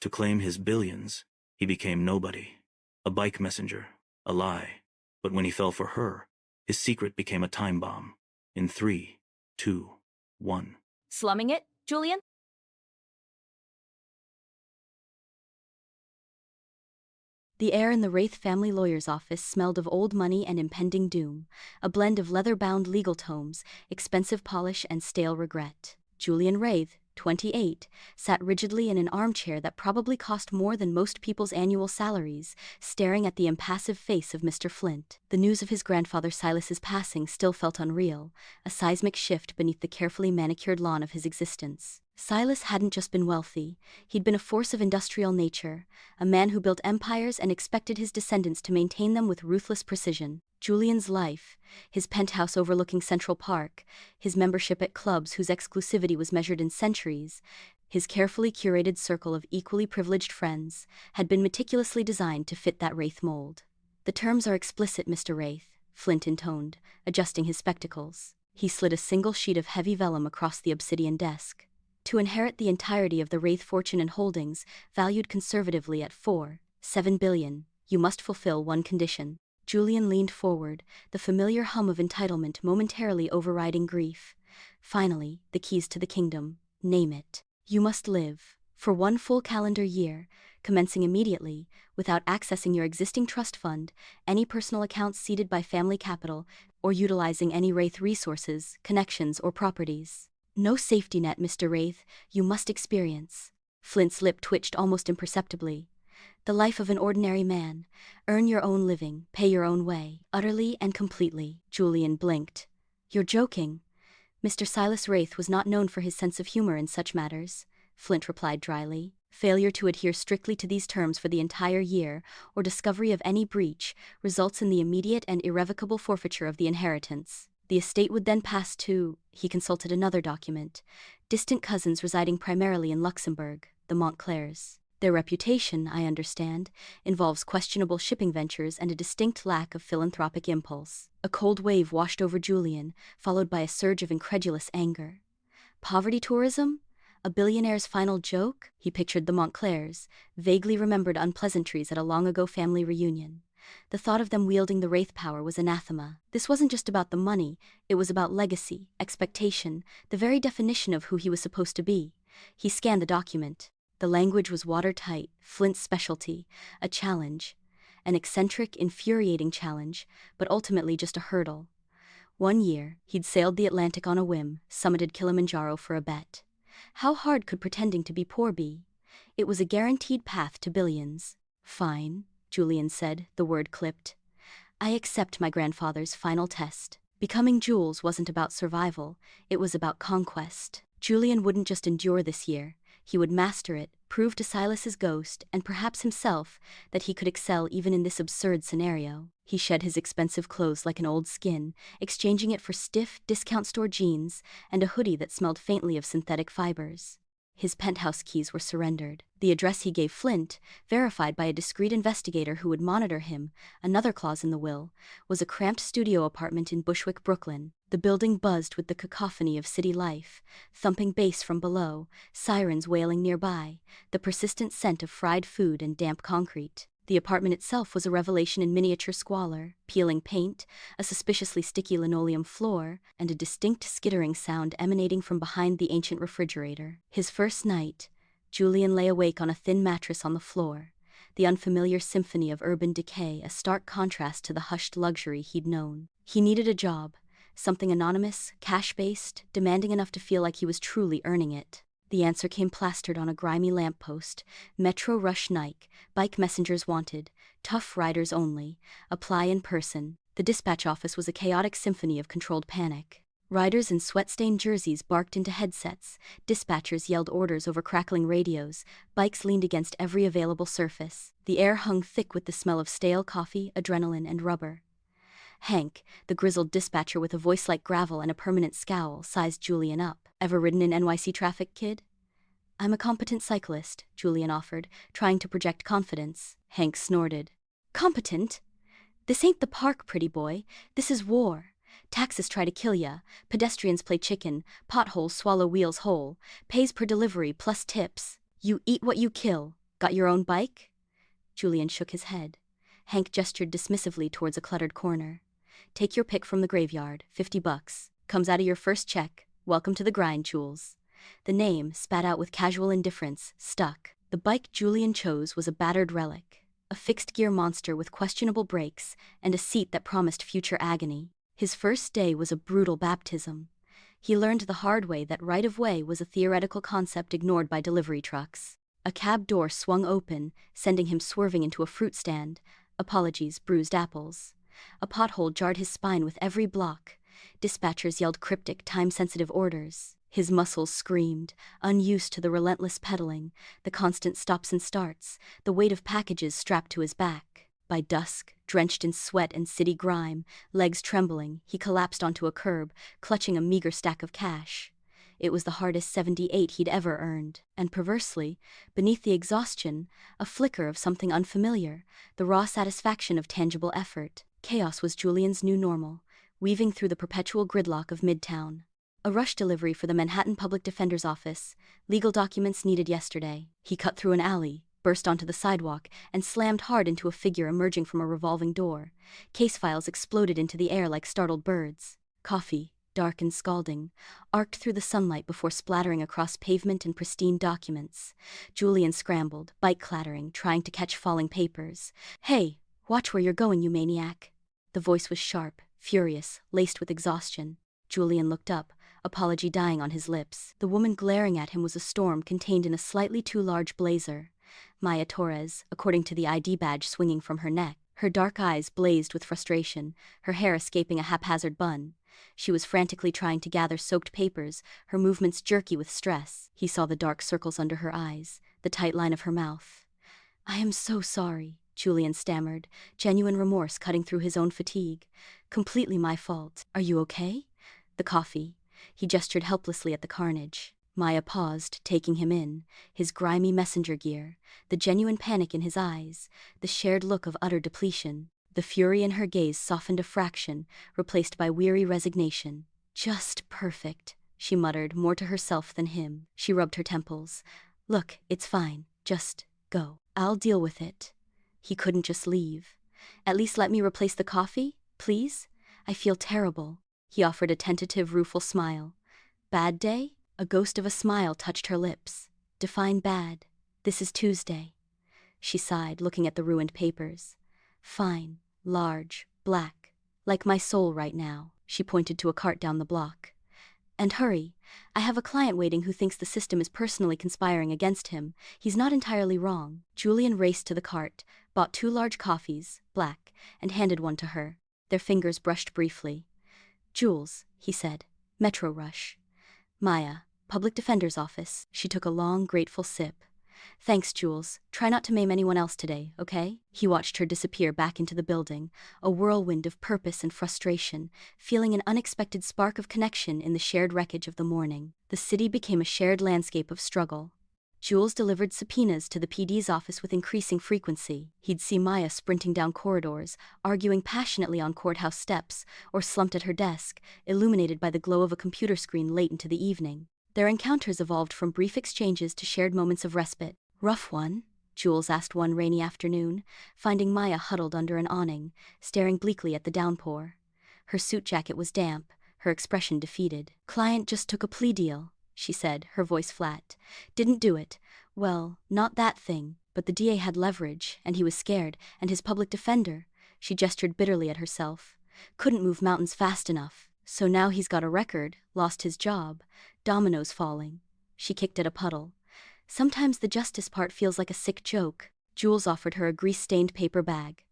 To claim his billions, he became nobody. A bike messenger, a lie. But when he fell for her, his secret became a time bomb. In 3, 2, 1. Slumming it, Julian? The air in the Wraith family lawyer's office smelled of old money and impending doom, a blend of leather-bound legal tomes, expensive polish, and stale regret. Julian Wraith, 28, sat rigidly in an armchair that probably cost more than most people's annual salaries, staring at the impassive face of Mr. Flint. The news of his grandfather Silas's passing still felt unreal, a seismic shift beneath the carefully manicured lawn of his existence. Silas hadn't just been wealthy, he'd been a force of industrial nature, a man who built empires and expected his descendants to maintain them with ruthless precision. Julian's life, his penthouse overlooking Central Park, his membership at clubs whose exclusivity was measured in centuries, his carefully curated circle of equally privileged friends, had been meticulously designed to fit that Wraith mold. "The terms are explicit, Mr. Wraith," Flint intoned, adjusting his spectacles. He slid a single sheet of heavy vellum across the obsidian desk. "To inherit the entirety of the Wraith fortune and holdings, valued conservatively at 4.7 billion, you must fulfill one condition." Julian leaned forward, the familiar hum of entitlement momentarily overriding grief. "Finally, the keys to the kingdom. Name it. You must live, for 1 full calendar year, commencing immediately, without accessing your existing trust fund, any personal accounts seeded by family capital, or utilizing any Wraith resources, connections, or properties. No safety net, Mr. Wraith, you must experience." Flint's lip twitched almost imperceptibly. "The life of an ordinary man. Earn your own living, pay your own way, utterly and completely." Julian blinked. "You're joking." Mr. Silas Wraith was not known for his sense of humor in such matters, Flint replied dryly. "Failure to adhere strictly to these terms for the entire year, or discovery of any breach, results in the immediate and irrevocable forfeiture of the inheritance. The estate would then pass to," he consulted another document, "distant cousins residing primarily in Luxembourg, the Montclairs. Their reputation, I understand, involves questionable shipping ventures and a distinct lack of philanthropic impulse." A cold wave washed over Julian, followed by a surge of incredulous anger. Poverty tourism? A billionaire's final joke? He pictured the Montclairs, vaguely remembered unpleasantries at a long-ago family reunion. The thought of them wielding the Wraith power was anathema. This wasn't just about the money, it was about legacy, expectation, the very definition of who he was supposed to be. He scanned the document. The language was watertight, Flint's specialty, a challenge. An eccentric, infuriating challenge, but ultimately just a hurdle. 1 year, he'd sailed the Atlantic on a whim, summited Kilimanjaro for a bet. How hard could pretending to be poor be? It was a guaranteed path to billions. "Fine," Julian said, the word clipped. "I accept my grandfather's final test." Becoming Jules wasn't about survival, it was about conquest. Julian wouldn't just endure this year, he would master it, prove to Silas's ghost, and perhaps himself, that he could excel even in this absurd scenario. He shed his expensive clothes like an old skin, exchanging it for stiff, discount store jeans, and a hoodie that smelled faintly of synthetic fibers. His penthouse keys were surrendered. The address he gave Flint, verified by a discreet investigator who would monitor him, another clause in the will, was a cramped studio apartment in Bushwick, Brooklyn. The building buzzed with the cacophony of city life, thumping bass from below, sirens wailing nearby, the persistent scent of fried food and damp concrete. The apartment itself was a revelation in miniature squalor: peeling paint, a suspiciously sticky linoleum floor, and a distinct skittering sound emanating from behind the ancient refrigerator. His first night, Julian lay awake on a thin mattress on the floor, the unfamiliar symphony of urban decay a stark contrast to the hushed luxury he'd known. He needed a job, something anonymous, cash-based, demanding enough to feel like he was truly earning it. The answer came plastered on a grimy lamppost: Metro Rush Nike, bike messengers wanted, tough riders only, apply in person. The dispatch office was a chaotic symphony of controlled panic. Riders in sweat-stained jerseys barked into headsets, dispatchers yelled orders over crackling radios, bikes leaned against every available surface. The air hung thick with the smell of stale coffee, adrenaline, and rubber. Hank, the grizzled dispatcher with a voice like gravel and a permanent scowl, sized Julian up. "Ever ridden in NYC traffic, kid?" "I'm a competent cyclist," Julian offered, trying to project confidence. Hank snorted. "Competent? This ain't the park, pretty boy. This is war. Taxis try to kill ya, pedestrians play chicken, potholes swallow wheels whole, pays per delivery plus tips. You eat what you kill." Got your own bike? Julian shook his head. Hank gestured dismissively towards a cluttered corner. Take your pick from the graveyard, $50. Comes out of your first check. Welcome to the grind, Jules. The name, spat out with casual indifference, stuck. The bike Julian chose was a battered relic. A fixed-gear monster with questionable brakes and a seat that promised future agony. His first day was a brutal baptism. He learned the hard way that right-of-way was a theoretical concept ignored by delivery trucks. A cab door swung open, sending him swerving into a fruit stand. Apologies, bruised apples. A pothole jarred his spine with every block. Dispatchers yelled cryptic, time-sensitive orders. His muscles screamed, unused to the relentless pedaling, the constant stops and starts, the weight of packages strapped to his back. By dusk, drenched in sweat and city grime, legs trembling, he collapsed onto a curb, clutching a meager stack of cash. It was the hardest 78 he'd ever earned, and perversely, beneath the exhaustion, a flicker of something unfamiliar, the raw satisfaction of tangible effort. Chaos was Julian's new normal, weaving through the perpetual gridlock of Midtown. A rush delivery for the Manhattan Public Defender's Office, legal documents needed yesterday. He cut through an alley, burst onto the sidewalk, and slammed hard into a figure emerging from a revolving door. Case files exploded into the air like startled birds. Coffee, dark and scalding, arced through the sunlight before splattering across pavement and pristine documents. Julian scrambled, bike clattering, trying to catch falling papers. "Hey, watch where you're going, you maniac." The voice was sharp, furious, laced with exhaustion. Julian looked up, apology dying on his lips. The woman glaring at him was a storm contained in a slightly too large blazer. Maya Torres, according to the ID badge swinging from her neck. Her dark eyes blazed with frustration, her hair escaping a haphazard bun. She was frantically trying to gather soaked papers, her movements jerky with stress. He saw the dark circles under her eyes, the tight line of her mouth. "I am so sorry," Julian stammered, genuine remorse cutting through his own fatigue. "Completely my fault. Are you okay?" "The coffee." He gestured helplessly at the carnage. Maya paused, taking him in, his grimy messenger gear, the genuine panic in his eyes, the shared look of utter depletion. The fury in her gaze softened a fraction, replaced by weary resignation. "Just perfect," she muttered, more to herself than him. She rubbed her temples. "Look, it's fine. Just go. I'll deal with it." He couldn't just leave. "At least let me replace the coffee, please? I feel terrible." He offered a tentative, rueful smile. "Bad day?" A ghost of a smile touched her lips. "Define bad. This is Tuesday." She sighed, looking at the ruined papers. "Fine, large, black. Like my soul right now." She pointed to a cart down the block. "And hurry. I have a client waiting who thinks the system is personally conspiring against him. He's not entirely wrong." Julian raced to the cart, bought 2 large coffees, black, and handed one to her. Their fingers brushed briefly. "Jules," he said. "Metro Rush." "Maya, Public Defender's Office." She took a long, grateful sip. "Thanks, Jules. Try not to maim anyone else today, okay?" He watched her disappear back into the building, a whirlwind of purpose and frustration, feeling an unexpected spark of connection in the shared wreckage of the morning. The city became a shared landscape of struggle. Jules delivered subpoenas to the PD's office with increasing frequency. He'd see Maya sprinting down corridors, arguing passionately on courthouse steps, or slumped at her desk, illuminated by the glow of a computer screen late into the evening. Their encounters evolved from brief exchanges to shared moments of respite. "Rough one?" Jules asked one rainy afternoon, finding Maya huddled under an awning, staring bleakly at the downpour. Her suit jacket was damp, her expression defeated. "Client just took a plea deal," she said, her voice flat. "Didn't do it. Well, not that thing, but the DA had leverage, and he was scared, and his public defender," she gestured bitterly at herself, "couldn't move mountains fast enough. So now he's got a record, lost his job, dominoes falling." She kicked at a puddle. "Sometimes the justice part feels like a sick joke." Jules offered her a grease-stained paper bag.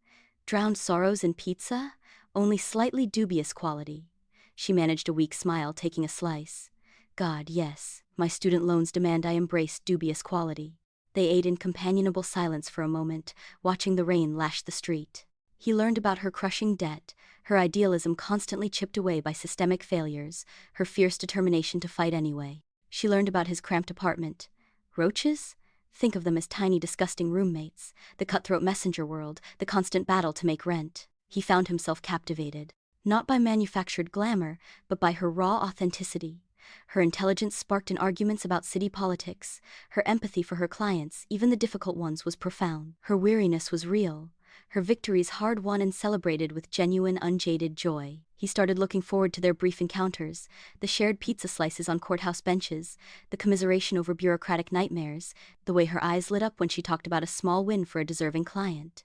"Drowned sorrows in pizza? Only slightly dubious quality." She managed a weak smile, taking a slice. "God, yes, my student loans demand I embrace dubious quality." They ate in companionable silence for a moment, watching the rain lash the street. He learned about her crushing debt, her idealism constantly chipped away by systemic failures, her fierce determination to fight anyway. She learned about his cramped apartment. Roaches? Think of them as tiny, disgusting roommates, the cutthroat messenger world, the constant battle to make rent. He found himself captivated, not by manufactured glamour, but by her raw authenticity. Her intelligence sparked in arguments about city politics. Her empathy for her clients, even the difficult ones, was profound. Her weariness was real. Her victories hard-won and celebrated with genuine, unjaded joy. He started looking forward to their brief encounters, the shared pizza slices on courthouse benches, the commiseration over bureaucratic nightmares, the way her eyes lit up when she talked about a small win for a deserving client.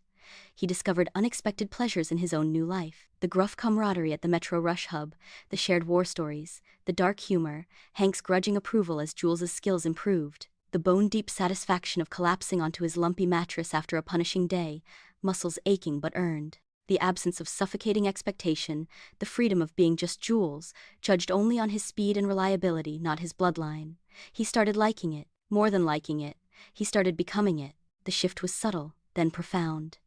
He discovered unexpected pleasures in his own new life. The gruff camaraderie at the Metro Rush hub, the shared war stories, the dark humor, Hank's grudging approval as Jules' skills improved, the bone-deep satisfaction of collapsing onto his lumpy mattress after a punishing day, muscles aching but earned. The absence of suffocating expectation, the freedom of being just Jules, judged only on his speed and reliability, not his bloodline. He started liking it, more than liking it. He started becoming it. The shift was subtle, then profound.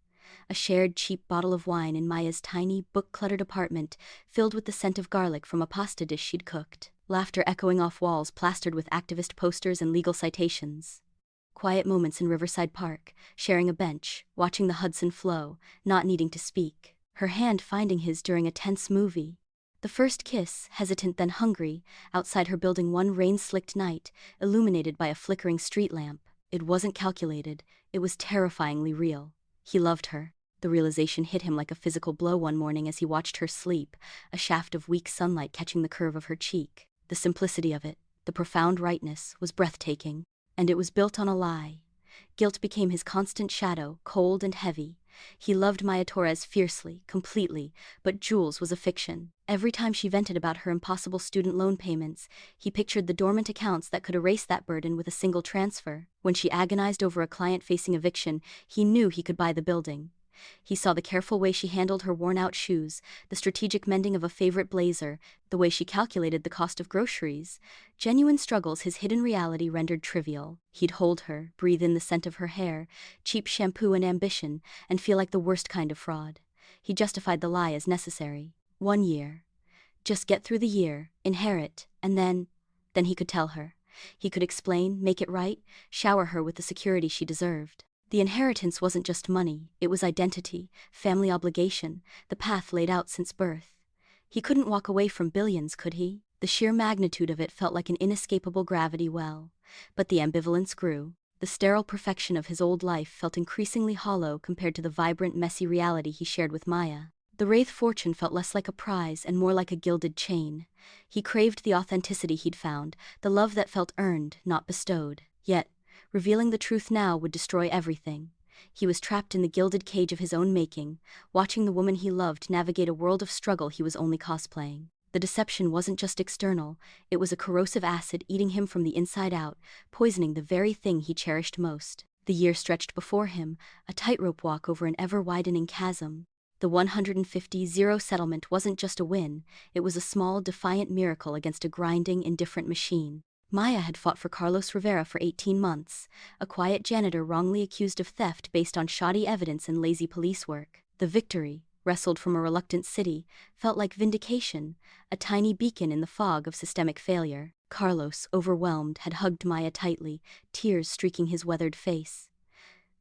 A shared cheap bottle of wine in Maya's tiny, book-cluttered apartment, filled with the scent of garlic from a pasta dish she'd cooked. Laughter echoing off walls plastered with activist posters and legal citations. Quiet moments in Riverside Park, sharing a bench, watching the Hudson flow, not needing to speak. Her hand finding his during a tense movie. The first kiss, hesitant then hungry, outside her building one rain-slicked night, illuminated by a flickering street lamp. It wasn't calculated, it was terrifyingly real. He loved her. The realization hit him like a physical blow one morning as he watched her sleep, a shaft of weak sunlight catching the curve of her cheek. The simplicity of it, the profound rightness, was breathtaking. And it was built on a lie. Guilt became his constant shadow, cold and heavy. He loved Maya Torres fiercely, completely, but Jules was a fiction. Every time she vented about her impossible student loan payments, he pictured the dormant accounts that could erase that burden with a single transfer. When she agonized over a client facing eviction, he knew he could buy the building. He saw the careful way she handled her worn-out shoes, the strategic mending of a favorite blazer, the way she calculated the cost of groceries. Genuine struggles his hidden reality rendered trivial. He'd hold her, breathe in the scent of her hair, cheap shampoo and ambition, and feel like the worst kind of fraud. He justified the lie as necessary. 1 year. Just get through the year, inherit, and then he could tell her. He could explain, make it right, shower her with the security she deserved. The inheritance wasn't just money, it was identity, family obligation, the path laid out since birth. He couldn't walk away from billions, could he? The sheer magnitude of it felt like an inescapable gravity well. But the ambivalence grew. The sterile perfection of his old life felt increasingly hollow compared to the vibrant, messy reality he shared with Maya. The Wraith fortune felt less like a prize and more like a gilded chain. He craved the authenticity he'd found, the love that felt earned, not bestowed. Yet, revealing the truth now would destroy everything. He was trapped in the gilded cage of his own making, watching the woman he loved navigate a world of struggle he was only cosplaying. The deception wasn't just external, it was a corrosive acid eating him from the inside out, poisoning the very thing he cherished most. The year stretched before him, a tightrope walk over an ever-widening chasm. The 150-0 settlement wasn't just a win, it was a small, defiant miracle against a grinding, indifferent machine. Maya had fought for Carlos Rivera for 18 months, a quiet janitor wrongly accused of theft based on shoddy evidence and lazy police work. The victory, wrestled from a reluctant city, felt like vindication, a tiny beacon in the fog of systemic failure. Carlos, overwhelmed, had hugged Maya tightly, tears streaking his weathered face.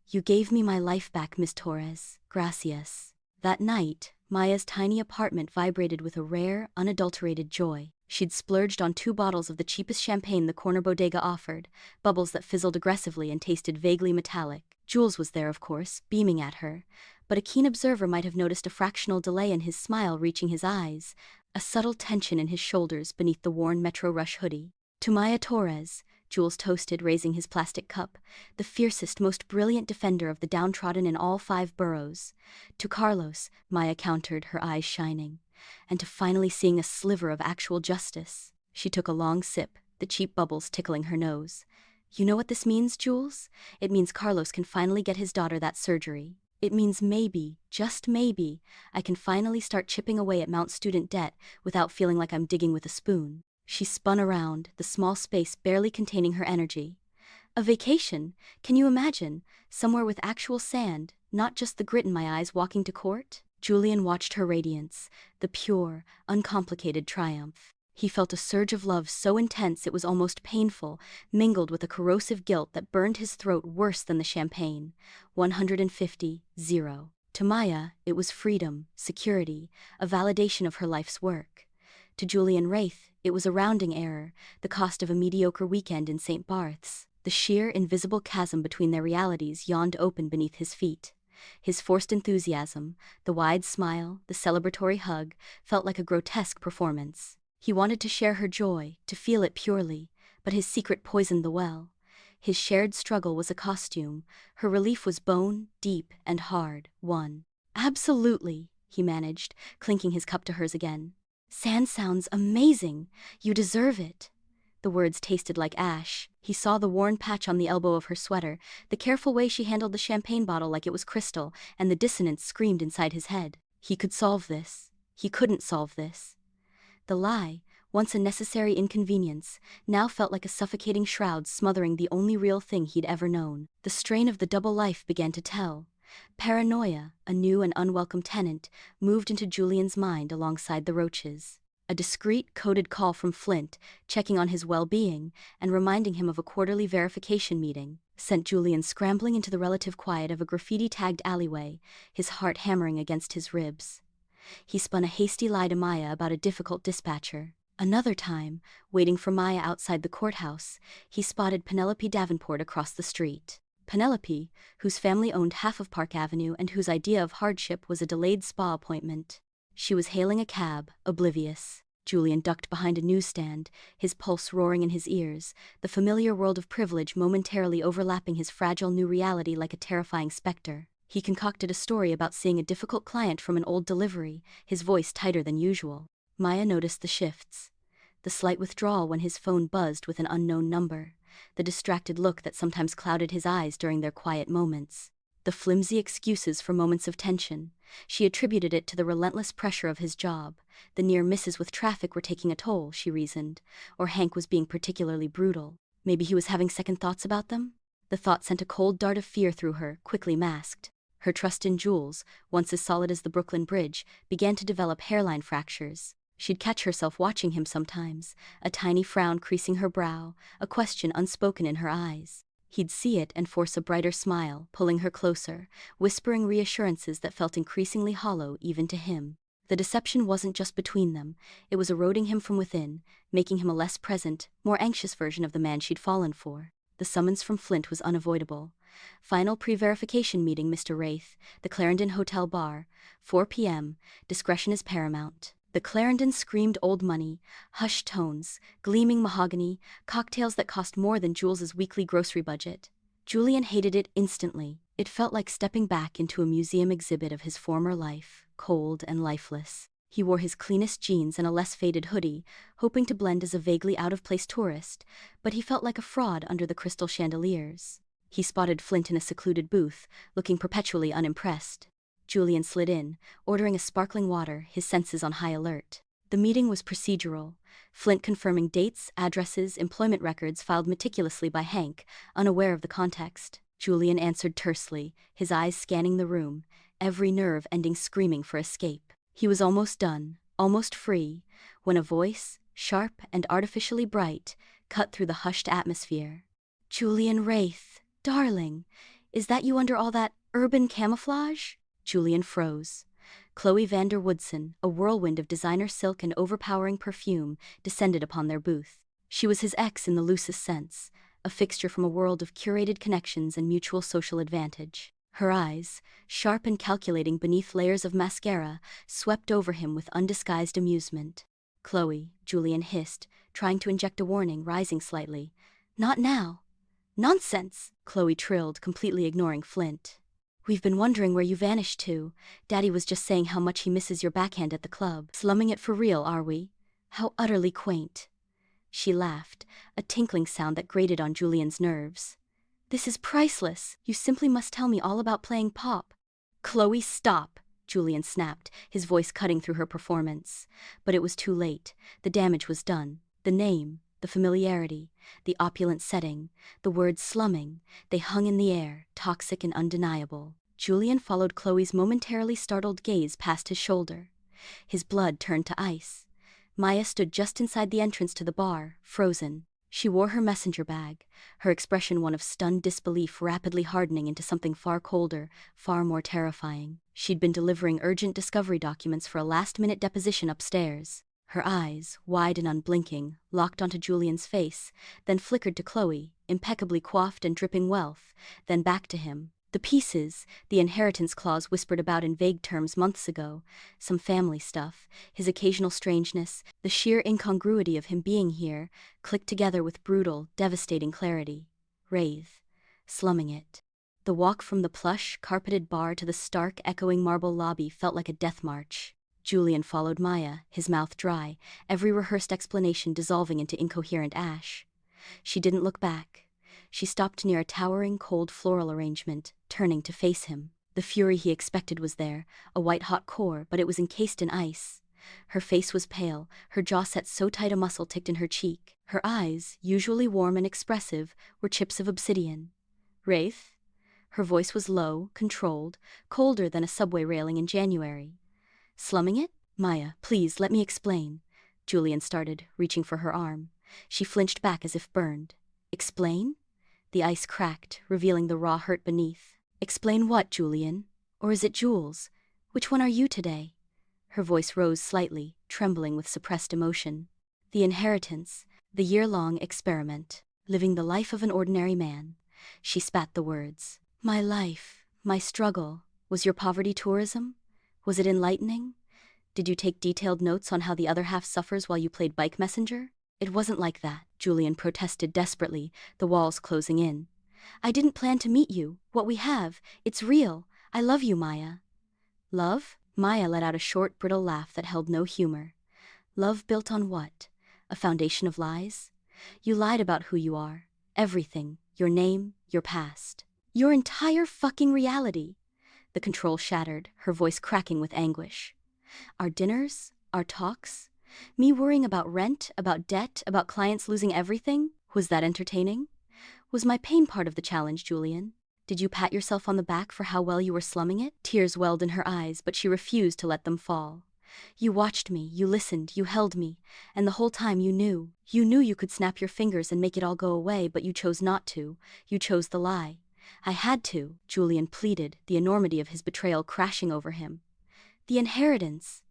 "You gave me my life back, Miss Torres. Gracias." That night, Maya's tiny apartment vibrated with a rare, unadulterated joy. She'd splurged on 2 bottles of the cheapest champagne the corner bodega offered, bubbles that fizzled aggressively and tasted vaguely metallic. Jules was there, of course, beaming at her, but a keen observer might have noticed a fractional delay in his smile reaching his eyes, a subtle tension in his shoulders beneath the worn Metro Rush hoodie. "To Maya Torres," Jules toasted, raising his plastic cup, "the fiercest, most brilliant defender of the downtrodden in all 5 boroughs." "To Carlos," Maya countered, her eyes shining. "And to finally seeing a sliver of actual justice." She took a long sip, the cheap bubbles tickling her nose. "You know what this means, Jules? It means Carlos can finally get his daughter that surgery. It means maybe, just maybe, I can finally start chipping away at Mount student debt without feeling like I'm digging with a spoon." She spun around, the small space barely containing her energy. "A vacation? Can you imagine? Somewhere with actual sand, not just the grit in my eyes walking to court?" Julian watched her radiance, the pure, uncomplicated triumph. He felt a surge of love so intense it was almost painful, mingled with a corrosive guilt that burned his throat worse than the champagne. 150-0. To Maya, it was freedom, security, a validation of her life's work. To Julian Wraith, It was a rounding error, the cost of a mediocre weekend in St. Barth's. The sheer, invisible chasm between their realities yawned open beneath his feet. His forced enthusiasm, the wide smile, the celebratory hug, felt like a grotesque performance. He wanted to share her joy, to feel it purely, but his secret poisoned the well. His shared struggle was a costume. Her relief was bone, deep and hard, won. "Absolutely," he managed, clinking his cup to hers again. "Sand sounds amazing. You deserve it." The words tasted like ash. He saw the worn patch on the elbow of her sweater, the careful way she handled the champagne bottle like it was crystal, and the dissonance screamed inside his head. He could solve this. He couldn't solve this. The lie, once a necessary inconvenience, now felt like a suffocating shroud smothering the only real thing he'd ever known. The strain of the double life began to tell. Paranoia, a new and unwelcome tenant, moved into Julian's mind alongside the roaches. A discreet, coded call from Flint, checking on his well-being and reminding him of a quarterly verification meeting, sent Julian scrambling into the relative quiet of a graffiti-tagged alleyway, his heart hammering against his ribs. He spun a hasty lie to Maya about a difficult dispatcher. Another time, waiting for Maya outside the courthouse, he spotted Penelope Davenport across the street. Penelope, whose family owned half of Park Avenue and whose idea of hardship was a delayed spa appointment. She was hailing a cab, oblivious. Julian ducked behind a newsstand, his pulse roaring in his ears, the familiar world of privilege momentarily overlapping his fragile new reality like a terrifying specter. He concocted a story about seeing a difficult client from an old delivery, his voice tighter than usual. Maya noticed the shifts. The slight withdrawal when his phone buzzed with an unknown number. The distracted look that sometimes clouded his eyes during their quiet moments. The flimsy excuses for moments of tension. She attributed it to the relentless pressure of his job. The near misses with traffic were taking a toll, she reasoned, or Hank was being particularly brutal. Maybe he was having second thoughts about them? The thought sent a cold dart of fear through her, quickly masked. Her trust in Jules, once as solid as the Brooklyn Bridge, began to develop hairline fractures. She'd catch herself watching him sometimes, a tiny frown creasing her brow, a question unspoken in her eyes. He'd see it and force a brighter smile, pulling her closer, whispering reassurances that felt increasingly hollow even to him. The deception wasn't just between them, it was eroding him from within, making him a less present, more anxious version of the man she'd fallen for. The summons from Flint was unavoidable. Final pre-verification meeting, Mr. Wraith, the Clarendon Hotel Bar, 4 p.m., discretion is paramount. The Clarendon screamed old money, hushed tones, gleaming mahogany, cocktails that cost more than Jules's weekly grocery budget. Julian hated it instantly. It felt like stepping back into a museum exhibit of his former life, cold and lifeless. He wore his cleanest jeans and a less faded hoodie, hoping to blend as a vaguely out-of-place tourist, but he felt like a fraud under the crystal chandeliers. He spotted Flint in a secluded booth, looking perpetually unimpressed. Julian slid in, ordering a sparkling water, his senses on high alert. The meeting was procedural, Flint confirming dates, addresses, employment records filed meticulously by Hank, unaware of the context. Julian answered tersely, his eyes scanning the room, every nerve ending screaming for escape. He was almost done, almost free, when a voice, sharp and artificially bright, cut through the hushed atmosphere. "Julian Wraith, darling, is that you under all that urban camouflage?" Julian froze. Chloe Vander Woodson, a whirlwind of designer silk and overpowering perfume, descended upon their booth. She was his ex in the loosest sense, a fixture from a world of curated connections and mutual social advantage. Her eyes, sharp and calculating beneath layers of mascara, swept over him with undisguised amusement. "Chloe," Julian hissed, trying to inject a warning, rising slightly. "Not now." "Nonsense," Chloe trilled, completely ignoring Flint. "We've been wondering where you vanished to. Daddy was just saying how much he misses your backhand at the club. Slumming it for real, are we? How utterly quaint." She laughed, a tinkling sound that grated on Julian's nerves. "This is priceless. You simply must tell me all about playing pop." "Chloe, stop!" Julian snapped, his voice cutting through her performance. But it was too late. The damage was done. The name, the familiarity, the opulent setting, the word slumming, they hung in the air, toxic and undeniable. Julian followed Chloe's momentarily startled gaze past his shoulder. His blood turned to ice. Maya stood just inside the entrance to the bar, frozen. She wore her messenger bag, her expression one of stunned disbelief rapidly hardening into something far colder, far more terrifying. She'd been delivering urgent discovery documents for a last-minute deposition upstairs. Her eyes, wide and unblinking, locked onto Julian's face, then flickered to Chloe, impeccably coiffed and dripping wealth, then back to him. The pieces, the inheritance clause whispered about in vague terms months ago, some family stuff, his occasional strangeness, the sheer incongruity of him being here, clicked together with brutal, devastating clarity. Wraith. Slumming it. The walk from the plush, carpeted bar to the stark, echoing marble lobby felt like a death march. Julian followed Maya, his mouth dry, every rehearsed explanation dissolving into incoherent ash. She didn't look back. She stopped near a towering, cold floral arrangement, turning to face him. The fury he expected was there, a white-hot core, but it was encased in ice. Her face was pale, her jaw set so tight a muscle ticked in her cheek. Her eyes, usually warm and expressive, were chips of obsidian. Wraith? Her voice was low, controlled, colder than a subway railing in January. Slumming it? Maya, please, let me explain. Julian started, reaching for her arm. She flinched back as if burned. Explain? The ice cracked, revealing the raw hurt beneath. Explain what, Julian? Or is it Jules? Which one are you today? Her voice rose slightly, trembling with suppressed emotion. The inheritance, the year-long experiment, living the life of an ordinary man. She spat the words. My life, my struggle, was your poverty tourism? Was it enlightening? Did you take detailed notes on how the other half suffers while you played bike messenger? It wasn't like that, Julian protested desperately, the walls closing in. I didn't plan to meet you. What we have, it's real. I love you, Maya. Love? Maya let out a short, brittle laugh that held no humor. Love built on what? A foundation of lies? You lied about who you are. Everything. Your name, your past. Your entire fucking reality. The control shattered, her voice cracking with anguish. Our dinners? Our talks? Me worrying about rent, about debt, about clients losing everything? Was that entertaining? Was my pain part of the challenge, Julian? Did you pat yourself on the back for how well you were slumming it? Tears welled in her eyes, but she refused to let them fall. You watched me, you listened, you held me, and the whole time you knew. You knew you could snap your fingers and make it all go away, but you chose not to. You chose the lie. I had to, Julian pleaded, the enormity of his betrayal crashing over him. The inheritance.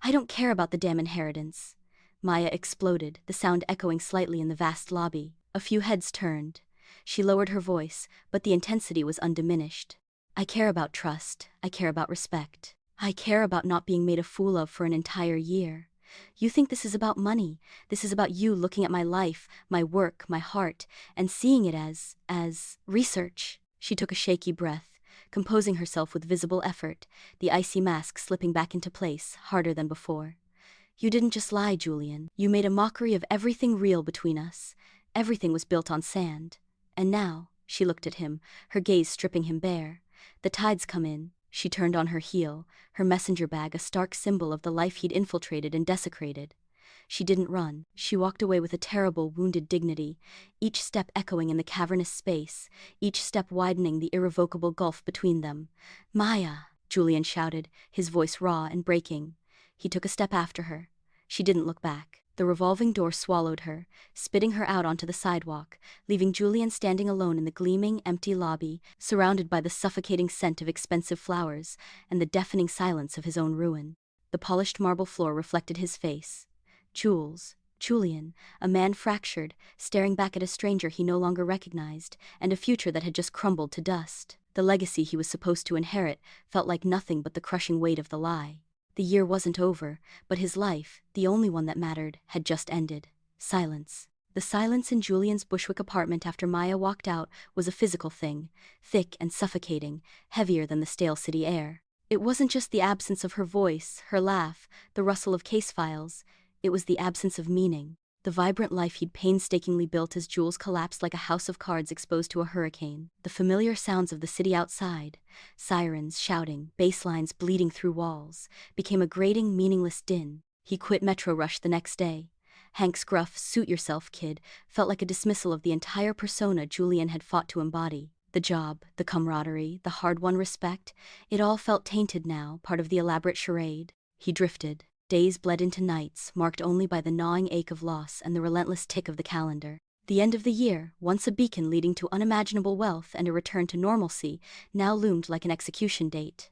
I don't care about the damn inheritance. Maya exploded, the sound echoing slightly in the vast lobby. A few heads turned. She lowered her voice, but the intensity was undiminished. I care about trust. I care about respect. I care about not being made a fool of for an entire year. You think this is about money. This is about you looking at my life, my work, my heart, and seeing it as research. She took a shaky breath, composing herself with visible effort, the icy mask slipping back into place, harder than before. You didn't just lie, Julian. You made a mockery of everything real between us. Everything was built on sand. And now, she looked at him, her gaze stripping him bare. The tide's come in. She turned on her heel, her messenger bag a stark symbol of the life he'd infiltrated and desecrated. She didn't run. She walked away with a terrible, wounded dignity, each step echoing in the cavernous space, each step widening the irrevocable gulf between them. Maya! Julian shouted, his voice raw and breaking. He took a step after her. She didn't look back. The revolving door swallowed her, spitting her out onto the sidewalk, leaving Julian standing alone in the gleaming, empty lobby, surrounded by the suffocating scent of expensive flowers and the deafening silence of his own ruin. The polished marble floor reflected his face. Julian, a man fractured, staring back at a stranger he no longer recognized, and a future that had just crumbled to dust. The legacy he was supposed to inherit felt like nothing but the crushing weight of the lie. The year wasn't over, but his life, the only one that mattered, had just ended. Silence. The silence in Julian's Bushwick apartment after Maya walked out was a physical thing, thick and suffocating, heavier than the stale city air. It wasn't just the absence of her voice, her laugh, the rustle of case files. It was the absence of meaning. The vibrant life he'd painstakingly built as Jules collapsed like a house of cards exposed to a hurricane. The familiar sounds of the city outside, sirens shouting, bass lines bleeding through walls, became a grating, meaningless din. He quit Metro Rush the next day. Hank's gruff, suit yourself, kid, felt like a dismissal of the entire persona Julian had fought to embody. The job, the camaraderie, the hard-won respect, it all felt tainted now, part of the elaborate charade. He drifted. Days bled into nights, marked only by the gnawing ache of loss and the relentless tick of the calendar. The end of the year, once a beacon leading to unimaginable wealth and a return to normalcy, now loomed like an execution date.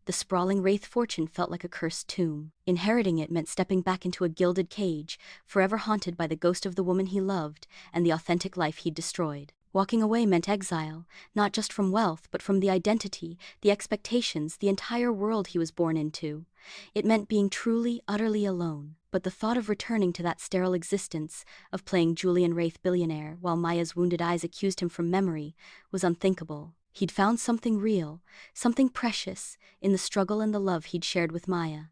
The sprawling Wraith fortune felt like a cursed tomb. Inheriting it meant stepping back into a gilded cage, forever haunted by the ghost of the woman he loved and the authentic life he'd destroyed. Walking away meant exile, not just from wealth, but from the identity, the expectations, the entire world he was born into. It meant being truly, utterly alone. But the thought of returning to that sterile existence, of playing Julian Wraith Billionaire while Maya's wounded eyes accused him from memory, was unthinkable. He'd found something real, something precious, in the struggle and the love he'd shared with Maya.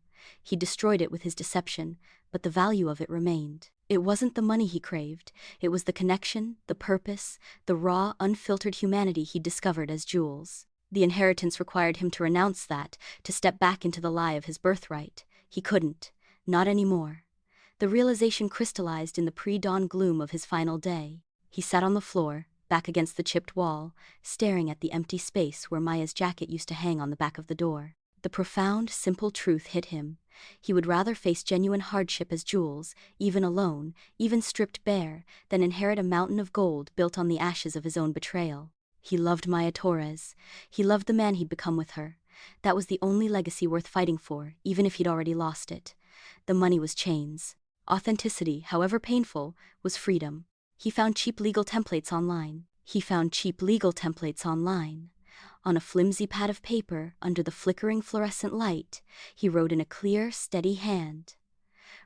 He destroyed it with his deception, but the value of it remained. It wasn't the money he craved, it was the connection, the purpose, the raw, unfiltered humanity he'd discovered as Jules. The inheritance required him to renounce that, to step back into the lie of his birthright. He couldn't. Not anymore. The realization crystallized in the pre-dawn gloom of his final day. He sat on the floor, back against the chipped wall, staring at the empty space where Maya's jacket used to hang on the back of the door. The profound, simple truth hit him. He would rather face genuine hardship as Jules, even alone, even stripped bare, than inherit a mountain of gold built on the ashes of his own betrayal. He loved Maya Torres. He loved the man he'd become with her. That was the only legacy worth fighting for, even if he'd already lost it. The money was chains. Authenticity, however painful, was freedom. He found cheap legal templates online. On a flimsy pad of paper, under the flickering fluorescent light, he wrote in a clear, steady hand.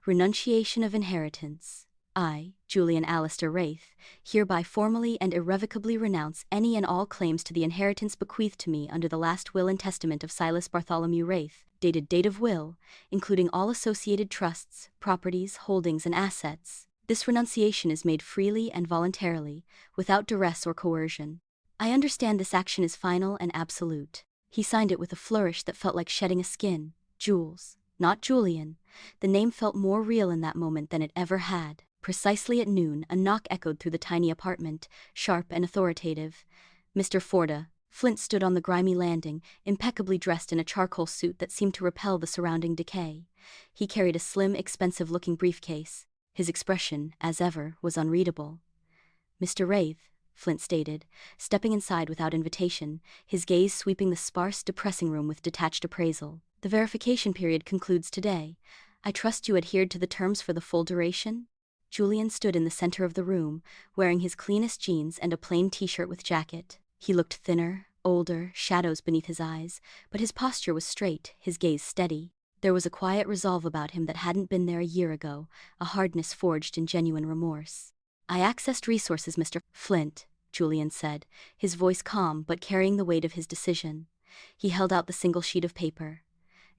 Renunciation of inheritance. I, Julian Alistair Wraith, hereby formally and irrevocably renounce any and all claims to the inheritance bequeathed to me under the last will and testament of Silas Bartholomew Wraith, dated date of will, including all associated trusts, properties, holdings, and assets. This renunciation is made freely and voluntarily, without duress or coercion. I understand this action is final and absolute. He signed it with a flourish that felt like shedding a skin. Jules, not Julian. The name felt more real in that moment than it ever had. Precisely at noon, a knock echoed through the tiny apartment, sharp and authoritative. Mr. Forda. Flint stood on the grimy landing, impeccably dressed in a charcoal suit that seemed to repel the surrounding decay. He carried a slim, expensive-looking briefcase. His expression, as ever, was unreadable. Mr. Wraith, Flint stated, stepping inside without invitation, his gaze sweeping the sparse, depressing room with detached appraisal. The verification period concludes today. I trust you adhered to the terms for the full duration? Julian stood in the center of the room, wearing his cleanest jeans and a plain t-shirt with jacket. He looked thinner, older, shadows beneath his eyes, but his posture was straight, his gaze steady. There was a quiet resolve about him that hadn't been there a year ago, a hardness forged in genuine remorse. I accessed resources, Mr. Flint, Julian said, his voice calm but carrying the weight of his decision. He held out the single sheet of paper.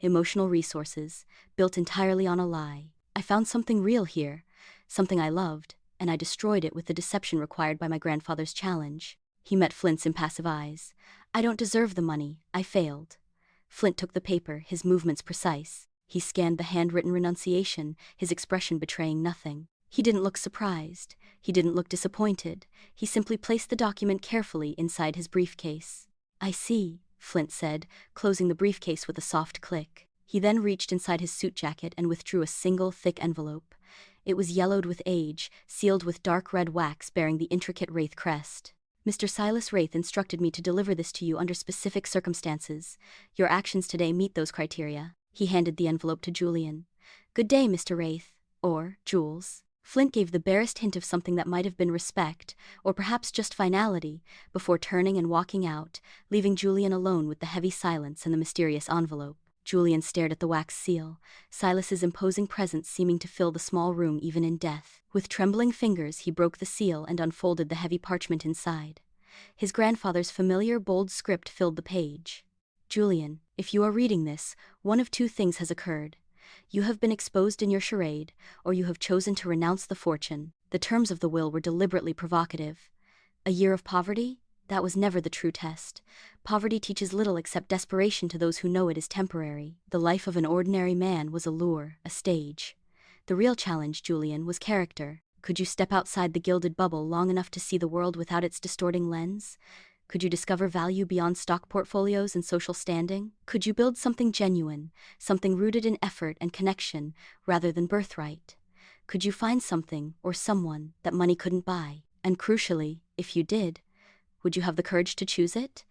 Emotional resources, built entirely on a lie. I found something real here, something I loved, and I destroyed it with the deception required by my grandfather's challenge. He met Flint's impassive eyes. I don't deserve the money. I failed. Flint took the paper, his movements precise. He scanned the handwritten renunciation, his expression betraying nothing. He didn't look surprised. He didn't look disappointed. He simply placed the document carefully inside his briefcase. I see, Flint said, closing the briefcase with a soft click. He then reached inside his suit jacket and withdrew a single, thick envelope. It was yellowed with age, sealed with dark red wax bearing the intricate Wraith crest. Mr. Silas Wraith instructed me to deliver this to you under specific circumstances. Your actions today meet those criteria. He handed the envelope to Julian. Good day, Mr. Wraith. Or, Jules. Flint gave the barest hint of something that might have been respect, or perhaps just finality, before turning and walking out, leaving Julian alone with the heavy silence and the mysterious envelope. Julian stared at the wax seal, Silas's imposing presence seeming to fill the small room even in death. With trembling fingers he broke the seal and unfolded the heavy parchment inside. His grandfather's familiar bold script filled the page. Julian, if you are reading this, one of two things has occurred. You have been exposed in your charade, or you have chosen to renounce the fortune. The terms of the will were deliberately provocative. A year of poverty? That was never the true test. Poverty teaches little except desperation to those who know it is temporary. The life of an ordinary man was a lure, a stage. The real challenge, Julian, was character. Could you step outside the gilded bubble long enough to see the world without its distorting lens? Could you discover value beyond stock portfolios and social standing? Could you build something genuine, something rooted in effort and connection rather than birthright? Could you find something or someone that money couldn't buy? And crucially, if you did, would you have the courage to choose it?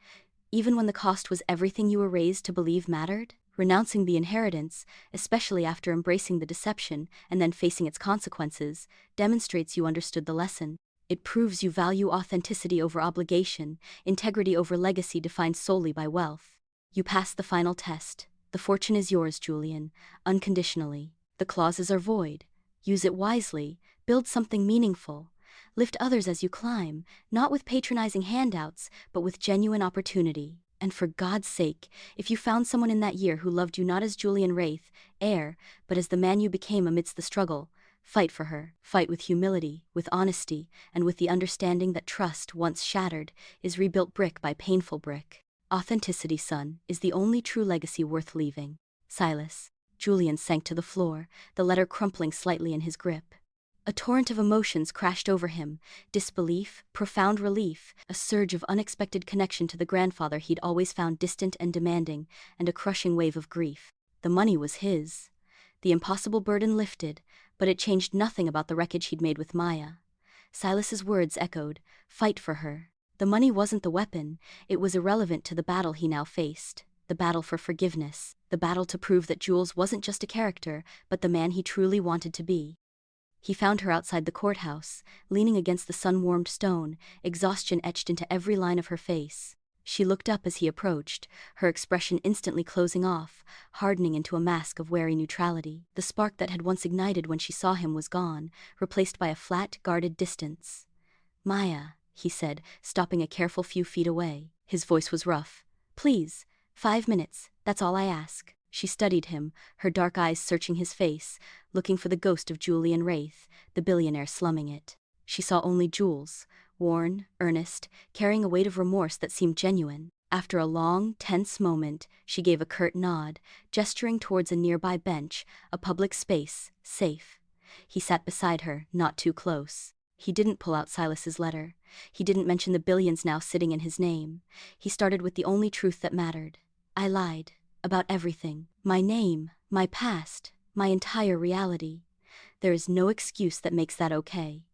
even when the cost was everything you were raised to believe mattered? Renouncing the inheritance, especially after embracing the deception and then facing its consequences, demonstrates you understood the lesson. It proves you value authenticity over obligation, integrity over legacy defined solely by wealth. You passed the final test. The fortune is yours, Julian, unconditionally. The clauses are void. Use it wisely, build something meaningful. Lift others as you climb, not with patronizing handouts, but with genuine opportunity. And for God's sake, if you found someone in that year who loved you not as Julian Wraith, heir, but as the man you became amidst the struggle, fight for her. Fight with humility, with honesty, and with the understanding that trust, once shattered, is rebuilt brick by painful brick. Authenticity, son, is the only true legacy worth leaving. Silas. Julian sank to the floor, the letter crumpling slightly in his grip. A torrent of emotions crashed over him, disbelief, profound relief, a surge of unexpected connection to the grandfather he'd always found distant and demanding, and a crushing wave of grief. The money was his. The impossible burden lifted, but it changed nothing about the wreckage he'd made with Maya. Silas's words echoed, "Fight for her." The money wasn't the weapon, it was irrelevant to the battle he now faced. The battle for forgiveness, the battle to prove that Jules wasn't just a character, but the man he truly wanted to be. He found her outside the courthouse, leaning against the sun-warmed stone, exhaustion etched into every line of her face. She looked up as he approached, her expression instantly closing off, hardening into a mask of wary neutrality. The spark that had once ignited when she saw him was gone, replaced by a flat, guarded distance. "Maya," he said, stopping a careful few feet away. His voice was rough. "Please, 5 minutes, that's all I ask." She studied him, her dark eyes searching his face, looking for the ghost of Julian Wraith, the billionaire slumming it. She saw only Jules, worn, earnest, carrying a weight of remorse that seemed genuine. After a long, tense moment, she gave a curt nod, gesturing towards a nearby bench, a public space, safe. He sat beside her, not too close. He didn't pull out Silas's letter. He didn't mention the billions now sitting in his name. He started with the only truth that mattered. "I lied. About everything. My name, my past, my entire reality. There is no excuse that makes that okay.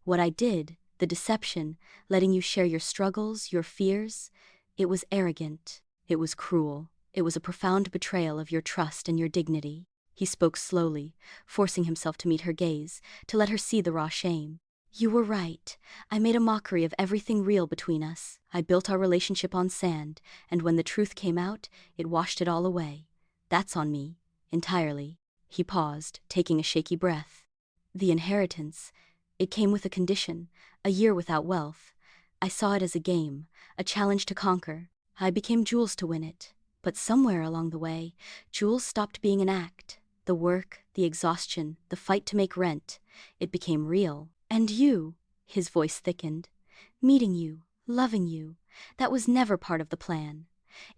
What I did, the deception, letting you share your struggles, your fears, it was arrogant. It was cruel. It was a profound betrayal of your trust and your dignity." He spoke slowly, forcing himself to meet her gaze, to let her see the raw shame. "You were right. I made a mockery of everything real between us. I built our relationship on sand, and when the truth came out, it washed it all away. That's on me, entirely." He paused, taking a shaky breath. "The inheritance, it came with a condition, a year without wealth. I saw it as a game, a challenge to conquer. I became Jules to win it. But somewhere along the way, Jules stopped being an act. The work, the exhaustion, the fight to make rent, it became real. And you," his voice thickened, "meeting you, loving you, that was never part of the plan.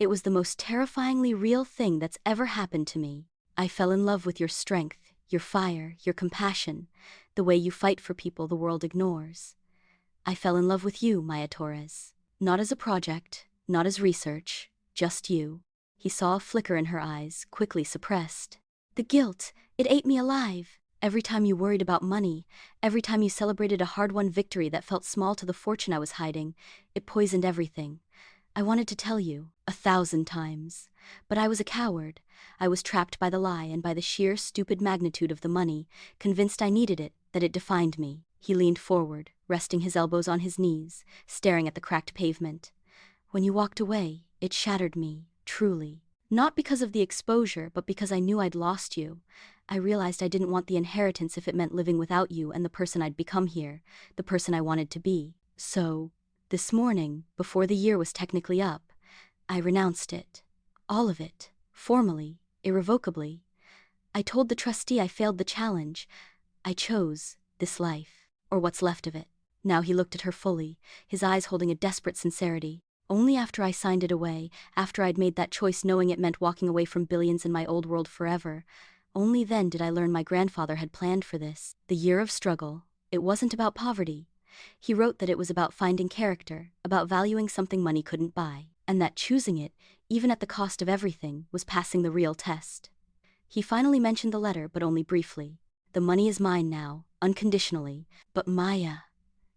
It was the most terrifyingly real thing that's ever happened to me. I fell in love with your strength, your fire, your compassion, the way you fight for people the world ignores. I fell in love with you, Maya Torres. Not as a project, not as research, just you." He saw a flicker in her eyes, quickly suppressed. "The guilt, it ate me alive. Every time you worried about money, every time you celebrated a hard-won victory that felt small to the fortune I was hiding, it poisoned everything. I wanted to tell you, 1,000 times. But I was a coward. I was trapped by the lie and by the sheer, stupid magnitude of the money, convinced I needed it, that it defined me." He leaned forward, resting his elbows on his knees, staring at the cracked pavement. "When you walked away, it shattered me, truly. Not because of the exposure, but because I knew I'd lost you. I realized I didn't want the inheritance if it meant living without you and the person I'd become here, the person I wanted to be. So, this morning, before the year was technically up, I renounced it. All of it. Formally, irrevocably. I told the trustee I failed the challenge. I chose this life, or what's left of it." Now he looked at her fully, his eyes holding a desperate sincerity. "Only after I signed it away, after I'd made that choice knowing it meant walking away from billions in my old world forever, only then did I learn my grandfather had planned for this. The year of struggle. It wasn't about poverty. He wrote that it was about finding character, about valuing something money couldn't buy, and that choosing it, even at the cost of everything, was passing the real test." He finally mentioned the letter, but only briefly. "The money is mine now, unconditionally. But Maya,"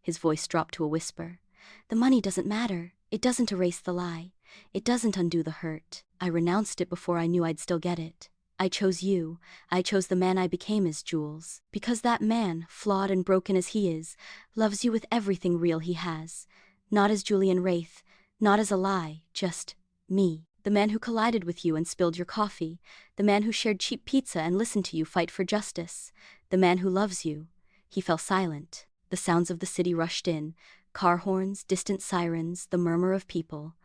his voice dropped to a whisper, "the money doesn't matter. It doesn't erase the lie. It doesn't undo the hurt. I renounced it before I knew I'd still get it. I chose you. I chose the man I became as Jules. Because that man, flawed and broken as he is, loves you with everything real he has. Not as Julian Wraith, not as a lie, just me. The man who collided with you and spilled your coffee. The man who shared cheap pizza and listened to you fight for justice. The man who loves you. He fell silent. The sounds of the city rushed in. Car horns, distant sirens, the murmur of people.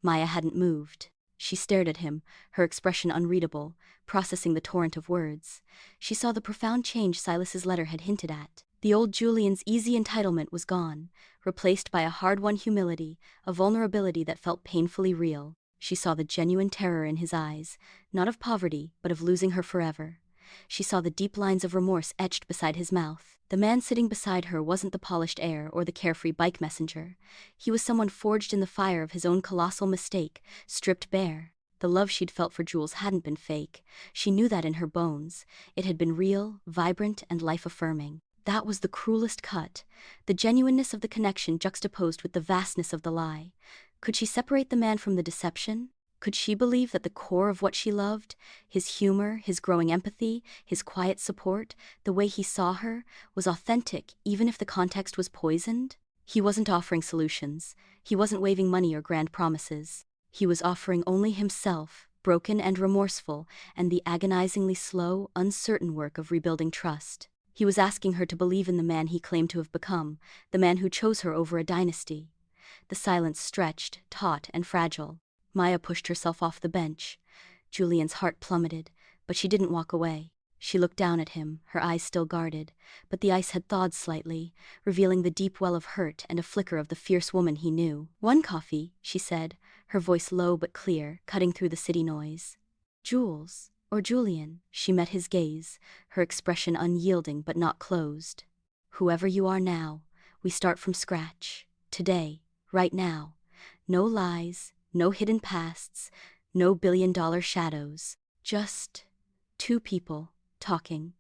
Maya hadn't moved. She stared at him, her expression unreadable, processing the torrent of words. She saw the profound change Silas's letter had hinted at. The old Julian's easy entitlement was gone, replaced by a hard-won humility, a vulnerability that felt painfully real. She saw the genuine terror in his eyes, not of poverty, but of losing her forever. She saw the deep lines of remorse etched beside his mouth. The man sitting beside her wasn't the polished heir or the carefree bike messenger. He was someone forged in the fire of his own colossal mistake, stripped bare. The love she'd felt for Jules hadn't been fake. She knew that in her bones. It had been real, vibrant, and life-affirming. That was the cruelest cut, the genuineness of the connection juxtaposed with the vastness of the lie. Could she separate the man from the deception? Could she believe that the core of what she loved, his humor, his growing empathy, his quiet support, the way he saw her, was authentic even if the context was poisoned? He wasn't offering solutions. He wasn't waving money or grand promises. He was offering only himself, broken and remorseful, and the agonizingly slow, uncertain work of rebuilding trust. He was asking her to believe in the man he claimed to have become, the man who chose her over a dynasty. The silence stretched, taut and fragile. Maya pushed herself off the bench. Julian's heart plummeted, but she didn't walk away. She looked down at him, her eyes still guarded, but the ice had thawed slightly, revealing the deep well of hurt and a flicker of the fierce woman he knew. "One coffee," she said, her voice low but clear, cutting through the city noise. "Jules, or Julian," she met his gaze, her expression unyielding but not closed. "Whoever you are now, we start from scratch. Today, right now. No lies, no hidden pasts, no billion-dollar shadows. Just two people talking."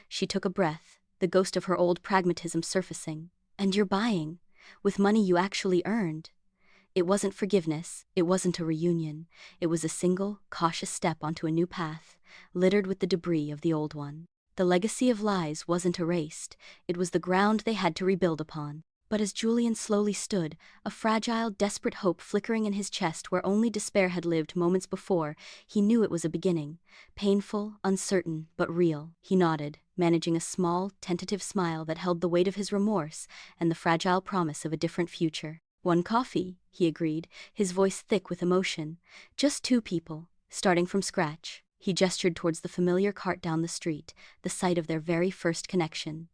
She took a breath, the ghost of her old pragmatism surfacing. "And you're buying, with money you actually earned." It wasn't forgiveness, it wasn't a reunion. It was a single, cautious step onto a new path, littered with the debris of the old one. The legacy of lies wasn't erased, it was the ground they had to rebuild upon. But as Julian slowly stood, a fragile, desperate hope flickering in his chest where only despair had lived moments before, he knew it was a beginning. Painful, uncertain, but real. He nodded, managing a small, tentative smile that held the weight of his remorse and the fragile promise of a different future. "One coffee," he agreed, his voice thick with emotion. "Just two people, starting from scratch." He gestured towards the familiar cart down the street, the site of their very first connection.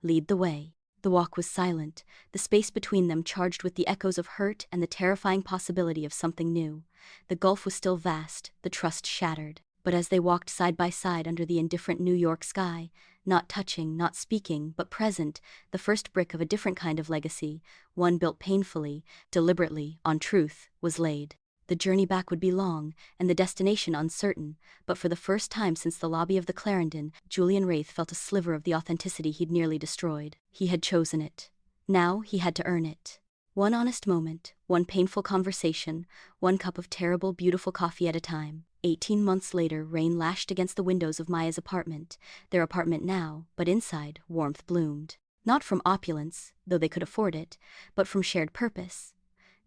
"Lead the way." The walk was silent, the space between them charged with the echoes of hurt and the terrifying possibility of something new. The gulf was still vast, the trust shattered. But as they walked side by side under the indifferent New York sky, not touching, not speaking, but present, the first brick of a different kind of legacy, one built painfully, deliberately, on truth, was laid. The journey back would be long, and the destination uncertain, but for the first time since the lobby of the Clarendon, Julian Wraith felt a sliver of the authenticity he'd nearly destroyed. He had chosen it. Now he had to earn it. One honest moment, one painful conversation, one cup of terrible, beautiful coffee at a time. 18 months later, rain lashed against the windows of Maya's apartment. Their apartment now, but inside, warmth bloomed. Not from opulence, though they could afford it, but from shared purpose.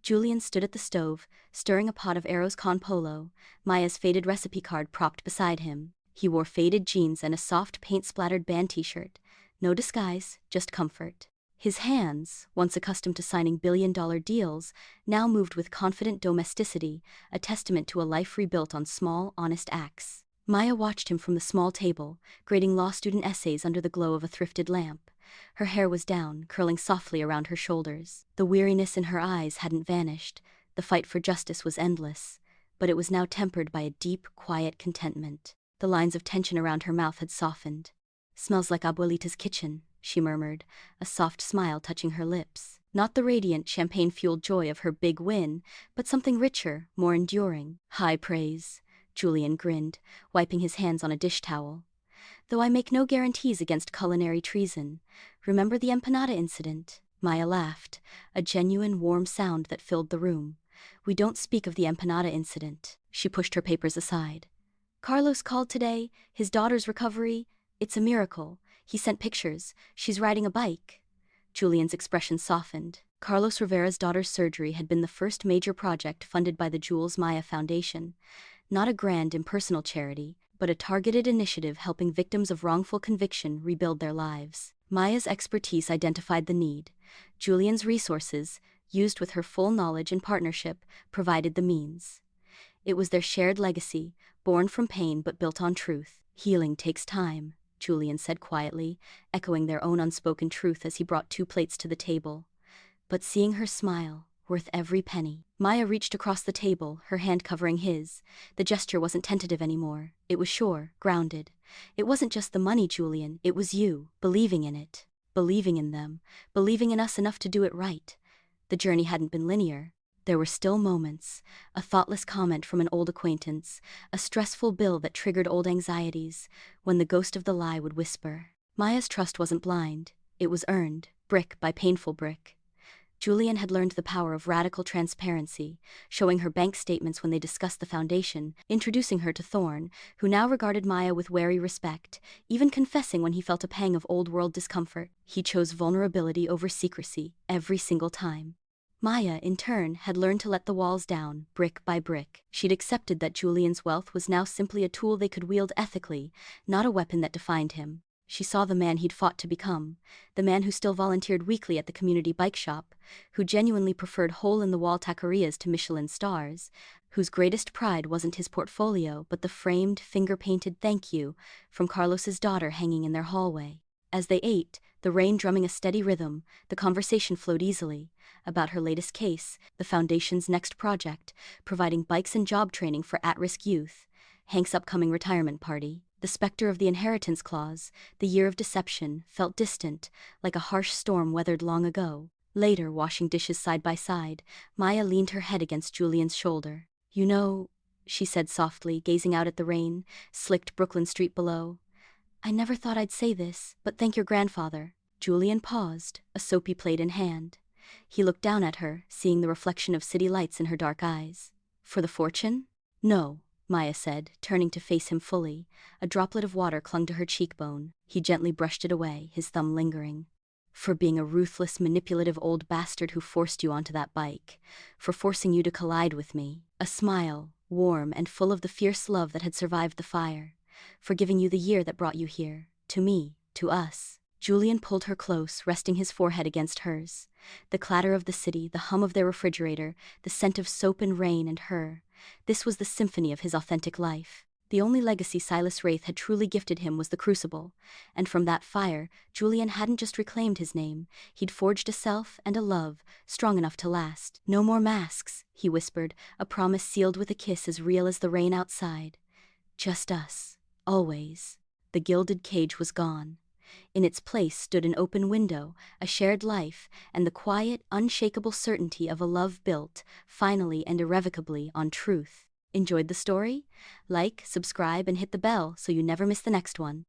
Julian stood at the stove, stirring a pot of Arrow's con polo, Maya's faded recipe card propped beside him. He wore faded jeans and a soft paint-splattered band t-shirt. No disguise, just comfort. His hands, once accustomed to signing billion-dollar deals, now moved with confident domesticity, a testament to a life rebuilt on small, honest acts. Maya watched him from the small table, grading law student essays under the glow of a thrifted lamp. Her hair was down, curling softly around her shoulders. The weariness in her eyes hadn't vanished. The fight for justice was endless, but it was now tempered by a deep, quiet contentment. The lines of tension around her mouth had softened. "Smells like Abuelita's kitchen," she murmured, a soft smile touching her lips. Not the radiant, champagne-fueled joy of her big win, but something richer, more enduring. "High praise," Julian grinned, wiping his hands on a dish towel. "Though I make no guarantees against culinary treason. Remember the empanada incident?" Maya laughed, a genuine, warm sound that filled the room. We don't speak of the empanada incident. She pushed her papers aside. Carlos called today, his daughter's recovery. It's a miracle. He sent pictures. She's riding a bike. Julian's expression softened. Carlos Rivera's daughter's surgery had been the first major project funded by the Jules Maya Foundation. Not a grand, impersonal charity, but a targeted initiative helping victims of wrongful conviction rebuild their lives. Maya's expertise identified the need. Julian's resources, used with her full knowledge and partnership, provided the means. It was their shared legacy, born from pain but built on truth. Healing takes time, Julian said quietly, echoing their own unspoken truth as he brought 2 plates to the table. But seeing her smile, worth every penny. Maya reached across the table, her hand covering his. The gesture wasn't tentative anymore. It was sure, grounded. It wasn't just the money, Julian. It was you, believing in it. Believing in them. Believing in us enough to do it right. The journey hadn't been linear. There were still moments. A thoughtless comment from an old acquaintance. A stressful bill that triggered old anxieties. When the ghost of the lie would whisper. Maya's trust wasn't blind. It was earned, brick by painful brick. Julian had learned the power of radical transparency, showing her bank statements when they discussed the foundation, introducing her to Thorne, who now regarded Maya with wary respect, even confessing when he felt a pang of old-world discomfort. He chose vulnerability over secrecy, every single time. Maya, in turn, had learned to let the walls down, brick by brick. She'd accepted that Julian's wealth was now simply a tool they could wield ethically, not a weapon that defined him. She saw the man he'd fought to become, the man who still volunteered weekly at the community bike shop, who genuinely preferred hole-in-the-wall taquerias to Michelin stars, whose greatest pride wasn't his portfolio but the framed, finger-painted thank you from Carlos's daughter hanging in their hallway. As they ate, the rain drumming a steady rhythm, the conversation flowed easily, about her latest case, the Foundation's next project, providing bikes and job training for at-risk youth, Hank's upcoming retirement party. The specter of the inheritance clause, the year of deception, felt distant, like a harsh storm weathered long ago. Later, washing dishes side by side, Maya leaned her head against Julian's shoulder. "You know," she said softly, gazing out at the rain, slicked Brooklyn Street below. "I never thought I'd say this, but thank your grandfather." Julian paused, a soapy plate in hand. He looked down at her, seeing the reflection of city lights in her dark eyes. "For the fortune?" "No," Maya said, turning to face him fully. A droplet of water clung to her cheekbone. He gently brushed it away, his thumb lingering. "For being a ruthless, manipulative old bastard who forced you onto that bike. For forcing you to collide with me." A smile, warm and full of the fierce love that had survived the fire. "For giving you the year that brought you here. To me, to us." Julian pulled her close, resting his forehead against hers. The clatter of the city, the hum of their refrigerator, the scent of soap and rain and her. This was the symphony of his authentic life. The only legacy Silas Wraith had truly gifted him was the crucible, and from that fire, Julian hadn't just reclaimed his name, he'd forged a self and a love, strong enough to last. "No more masks," he whispered, a promise sealed with a kiss as real as the rain outside. "Just us. Always." The gilded cage was gone. In its place stood an open window, a shared life, and the quiet, unshakable certainty of a love built, finally and irrevocably, on truth. Enjoyed the story? Like, subscribe, and hit the bell so you never miss the next one.